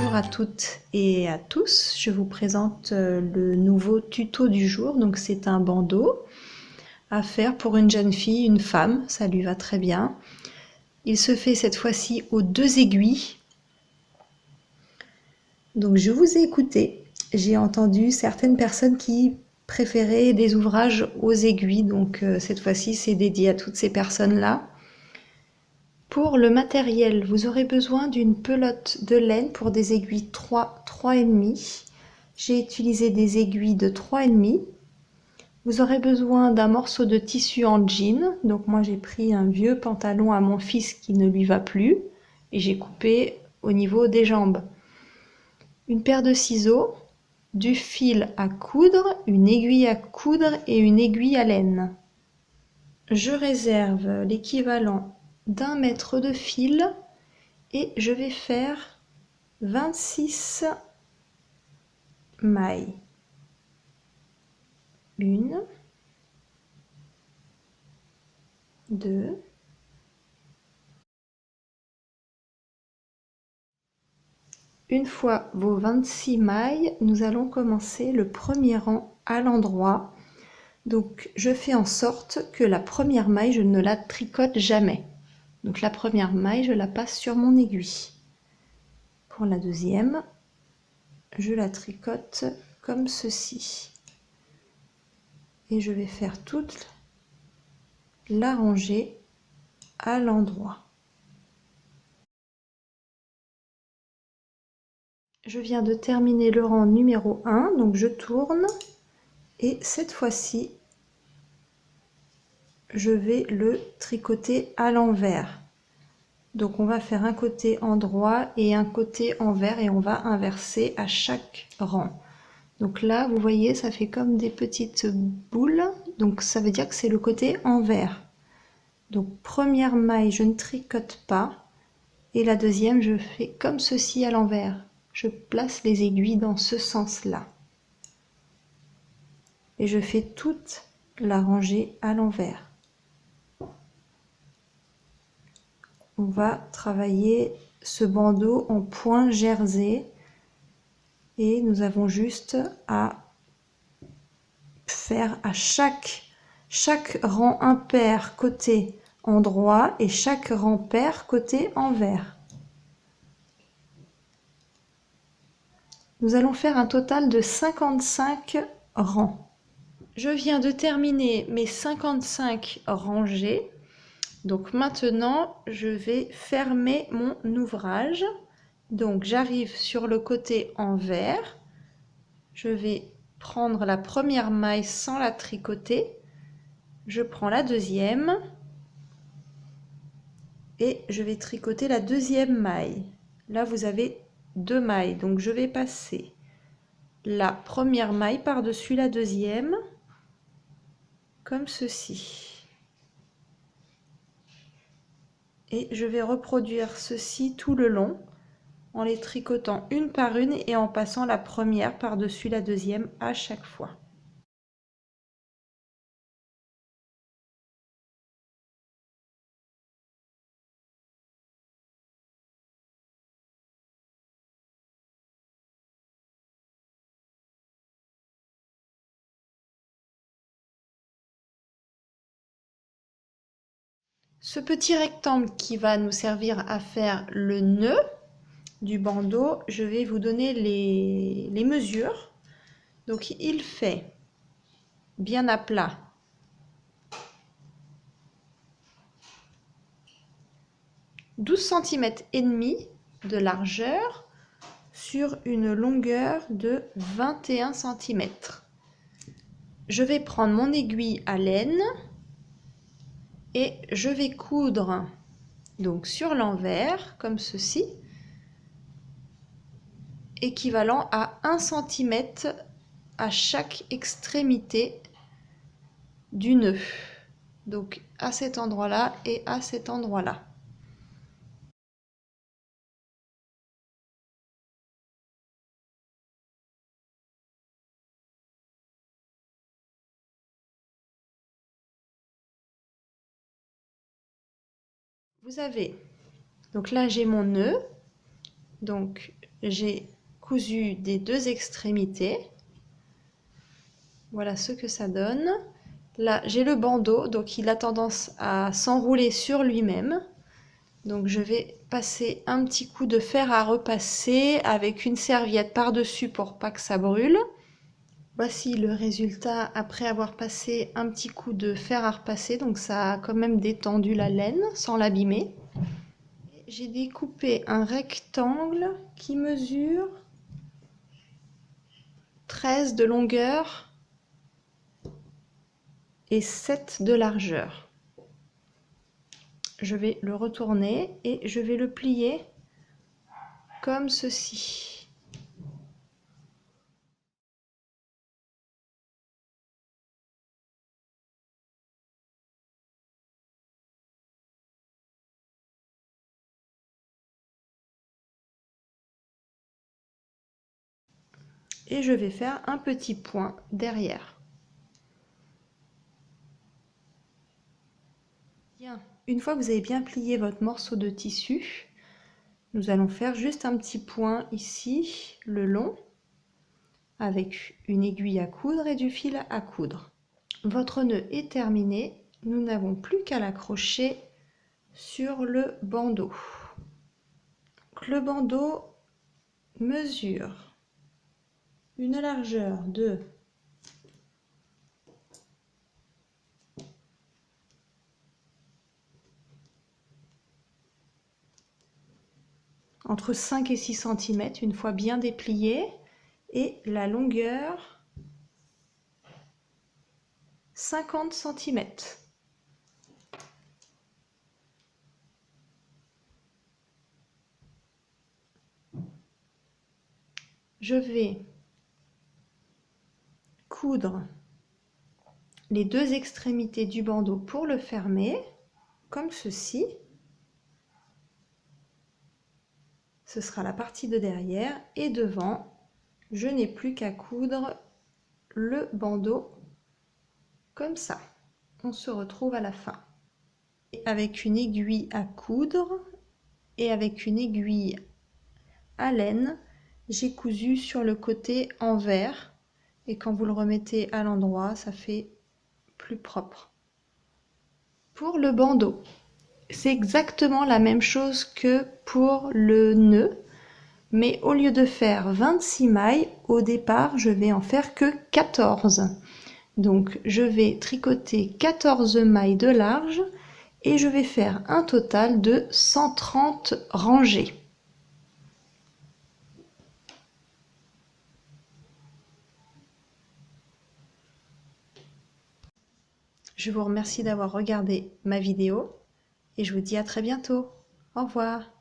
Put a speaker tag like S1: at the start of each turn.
S1: Bonjour à toutes et à tous, je vous présente le nouveau tuto du jour. Donc c'est un bandeau à faire pour une jeune fille, une femme, ça lui va très bien. Il se fait cette fois-ci aux 2 aiguilles. Donc je vous ai écouté, j'ai entendu certaines personnes qui préféraient des ouvrages aux aiguilles, donc cette fois-ci c'est dédié à toutes ces personnes-là. Pour le matériel, vous aurez besoin d'une pelote de laine pour des aiguilles 3, 3,5. J'ai utilisé des aiguilles de 3,5. Vous aurez besoin d'un morceau de tissu en jean. Donc moi j'ai pris un vieux pantalon à mon fils qui ne lui va plus et j'ai coupé au niveau des jambes. Une paire de ciseaux, du fil à coudre, une aiguille à coudre et une aiguille à laine. Je réserve l'équivalent d'1 mètre de fil et je vais faire 26 mailles. 1, 2, une fois vos 26 mailles, nous allons commencer le premier rang à l'endroit. Donc je fais en sorte que la première maille, je ne la tricote jamais. Donc la première maille, je la passe sur mon aiguille. Pour la deuxième, je la tricote comme ceci. Et je vais faire toute la rangée à l'endroit. Je viens de terminer le rang numéro 1, donc je tourne et cette fois-ci, je vais le tricoter à l'envers. Donc on va faire un côté en droit et un côté envers et on va inverser à chaque rang. Donc là, vous voyez, ça fait comme des petites boules, donc ça veut dire que c'est le côté envers. Donc première maille, je ne tricote pas et la deuxième, je fais comme ceci à l'envers. Je place les aiguilles dans ce sens-là. Et je fais toute la rangée à l'envers. On va travailler ce bandeau en point jersey et nous avons juste à faire à chaque rang impair côté endroit et chaque rang pair côté envers. Nous allons faire un total de 55 rangs. Je viens de terminer mes 55 rangées. Donc maintenant, je vais fermer mon ouvrage. Donc j'arrive sur le côté envers. Je vais prendre la première maille sans la tricoter. Je prends la deuxième. Et je vais tricoter la deuxième maille. Là, vous avez 2 mailles. Donc je vais passer la première maille par-dessus la deuxième. Comme ceci. Et je vais reproduire ceci tout le long en les tricotant une par une et en passant la première par-dessus la deuxième à chaque fois. Ce petit rectangle qui va nous servir à faire le nœud du bandeau, je vais vous donner les mesures. Donc il fait bien à plat 12,5 cm de largeur sur une longueur de 21 cm. Je vais prendre mon aiguille à laine et je vais coudre donc sur l'envers comme ceci, équivalent à 1 cm à chaque extrémité du nœud. Donc à cet endroit-là et à cet endroit-là. Vous avez, donc là j'ai mon nœud, donc j'ai cousu des deux extrémités. Voilà ce que ça donne. Là, j'ai le bandeau, donc il a tendance à s'enrouler sur lui-même. Donc je vais passer un petit coup de fer à repasser avec une serviette par-dessus pour pas que ça brûle. Voici le résultat après avoir passé un petit coup de fer à repasser, donc ça a quand même détendu la laine sans l'abîmer. J'ai découpé un rectangle qui mesure 13 de longueur et 7 de largeur. Je vais le retourner et je vais le plier comme ceci. Et je vais faire un petit point derrière. Bien. Une fois que vous avez bien plié votre morceau de tissu, nous allons faire juste un petit point ici, le long, avec une aiguille à coudre et du fil à coudre. Votre nœud est terminé, nous n'avons plus qu'à l'accrocher sur le bandeau. Donc, le bandeau mesure une largeur de entre 5 et 6 cm une fois bien déplié, et la longueur 50 cm. Je vais coudre les deux extrémités du bandeau pour le fermer, comme ceci. Ce sera la partie de derrière, et devant, je n'ai plus qu'à coudre le bandeau comme ça. On se retrouve à la fin. Avec une aiguille à coudre et avec une aiguille à laine, j'ai cousu sur le côté envers, et quand vous le remettez à l'endroit, ça fait plus propre. Pour le bandeau, c'est exactement la même chose que pour le nœud, mais au lieu de faire 26 mailles, au départ, je vais en faire que 14. Donc je vais tricoter 14 mailles de large et je vais faire un total de 130 rangées. Je vous remercie d'avoir regardé ma vidéo et je vous dis à très bientôt. Au revoir.